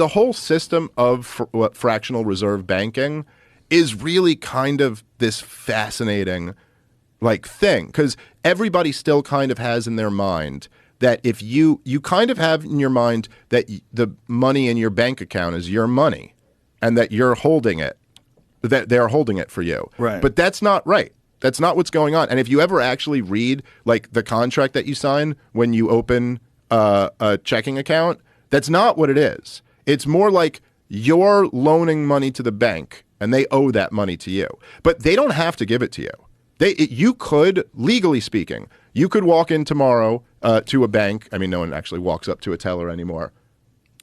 the whole system of fractional reserve banking is really kind of this fascinating like thing, because everybody still kind of has in their mind that if you kind of have in your mind that the money in your bank account is your money and that you're holding it, that they're holding it for you. Right. But that's not right. That's not what's going on. And if you ever actually read like the contract that you sign when you open a checking account, that's not what it is. It's more like you're loaning money to the bank and they owe that money to you. But they don't have to give it to you. You could, legally speaking, you could walk in tomorrow to a bank. I mean, no one actually walks up to a teller anymore.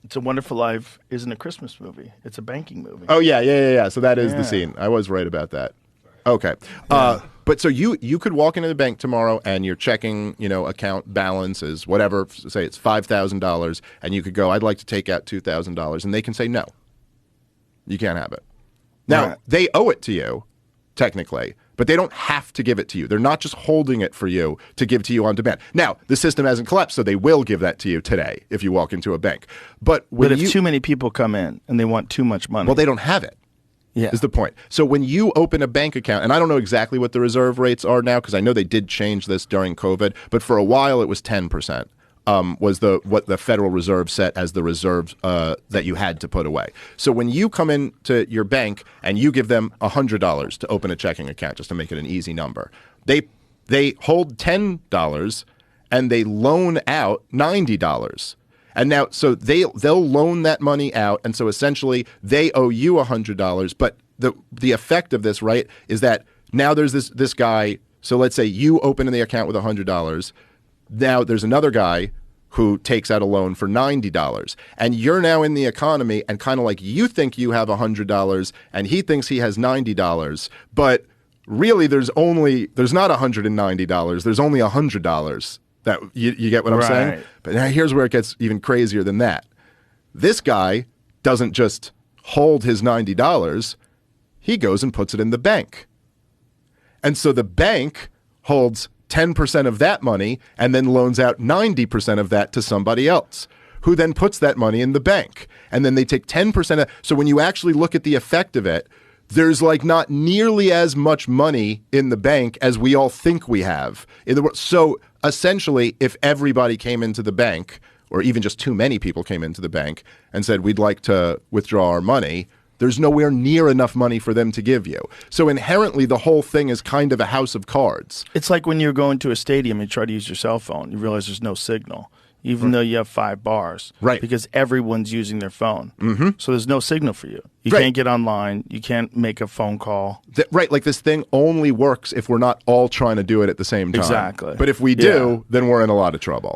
It's a Wonderful Life isn't a Christmas movie. It's a banking movie. Oh, yeah. So that is the scene. I was right about that. Okay. Yeah. But so you could walk into the bank tomorrow and your checking, account balance is whatever, say it's $5,000, and you could go, I'd like to take out $2,000, and they can say no. You can't have it. Now, they owe it to you, technically, but they don't have to give it to you. They're not just holding it for you to give to you on demand. Now, the system hasn't collapsed, so they will give that to you today if you walk into a bank. But if too many people come in and they want too much money. Well, they don't have it. Yeah. Is the point. So when you open a bank account, and I don't know exactly what the reserve rates are now because I know they did change this during COVID, but for a while it was 10%. Was what the Federal Reserve set as the reserves that you had to put away. So when you come into your bank and you give them $100 to open a checking account, just to make it an easy number, they hold $10 and they loan out $90. And now, so they'll loan that money out, and so essentially they owe you $100. But the effect of this, right, is that now there's this guy. So let's say you open the account with $100. Now there's another guy who takes out a loan for $90, and you're now in the economy, and kind of like you think you have $100, and he thinks he has $90, but really there's not $190. There's only $100. That you get what I'm saying? But now here's where it gets even crazier than that. This guy doesn't just hold his $90. He goes and puts it in the bank. And so the bank holds 10% of that money and then loans out 90% of that to somebody else, who then puts that money in the bank. And then they take 10%. So when you actually look at the effect of it, there's like not nearly as much money in the bank as we all think we have in the world. So essentially, if everybody came into the bank, or even just too many people came into the bank and said, we'd like to withdraw our money, there's nowhere near enough money for them to give you. So inherently, the whole thing is kind of a house of cards. It's like when you're going to a stadium and you try to use your cell phone, you realize there's no signal, even though you have 5 bars. Right. Because everyone's using their phone. Mm-hmm. So there's no signal for you. You can't get online. You can't make a phone call. Right. Like this thing only works if we're not all trying to do it at the same time. Exactly. But if we do, then we're in a lot of trouble.